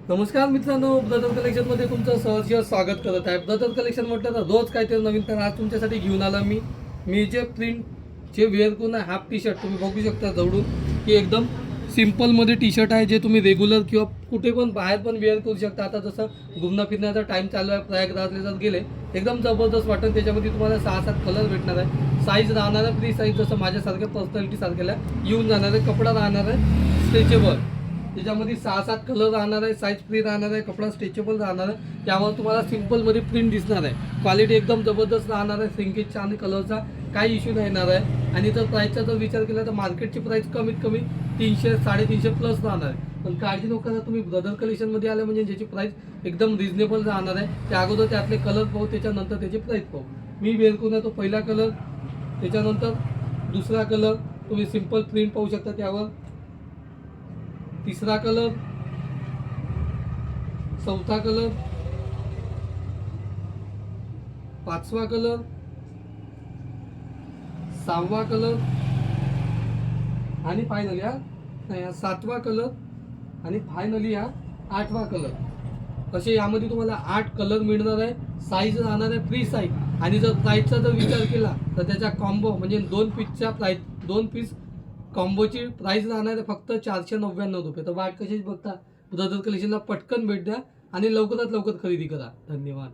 नमस्कार मित्रांनो, ब्रदर कलेक्शनमध्ये तुमचं सहर्ष स्वागत करत आहे. ब्रदर कलेक्शन म्हटलं तर रोज काहीतरी नवीन. तर आज तुमच्यासाठी घेऊन आला मी जे प्रिंटचे वेअर करून हाफ टी शर्ट तुम्ही बघू शकता जवळून की एकदम सिम्पलमध्ये टी शर्ट आहे जे तुम्ही रेग्युलर किंवा कुठे पण बाहेर पण वेअर करू शकता. आता जसं घुमणं फिरण्याचा टाईम चालू आहे, प्रयागराजला जर गेले एकदम जबरदस्त वाटेल. त्याच्यामध्ये तुम्हाला 6-7 कलर भेटणार आहे. साईज राहणार आहे फ्री साईज, जसं माझ्यासारख्या पर्सनॅलिटी सारख्याला येऊन जाणार आहे. कपडा राहणार आहे स्ट्रेचेबल, त्याच्यामध्ये 6-7 कलर राहणार आहे. साईज फ्री राहणार आहे. कपडा स्ट्रेचेबल राहणार आहे. त्यावर तुम्हाला सिम्पलमध्ये प्रिंट दिसणार आहे. क्वालिटी एकदम जबरदस्त राहणार आहे. सिंकेजचा आणि कलरचा काही इश्यू नाही येणार आहे. आणि जर प्राईसचा जर विचार केला तर मार्केटची प्राईस कमीत कमी 300-350 प्लस राहणार आहे. पण काळजी नको करा, तुम्ही ब्रदर कलेक्शनमध्ये आले म्हणजे ज्याची प्राईस एकदम रिजनेबल राहणार आहे. त्या अगोदर त्यातले कलर पाहू, त्याच्यानंतर त्याची प्राईस पाहू. मी वेअर करून तो पहिला कलर, त्याच्यानंतर दुसरा कलर तुम्ही सिम्पल प्रिंट पाहू शकता त्यावर, तिसरा कलर, चौथा कलर, पाचवा कलर, सहावा कलर आणि फायनली हा सातवा कलर आणि फायनली हा आठवा कलर. असे यामध्ये तुम्हाला 8 कलर मिळणार आहे. साईज राहणार आहे फ्री साईज. आणि जर प्राईसचा जर विचार केला तर त्याच्या कॉम्बो म्हणजे 2 पीसच्या प्राईस, 2 पीस कॉम्बोची प्राईस राहणार आहे फक्त 499 रुपये. तर वाट कशीच बघता, ब्रदर कलेक्शनला पटकन भेट द्या आणि लवकरात लवकर खरेदी करा. धन्यवाद.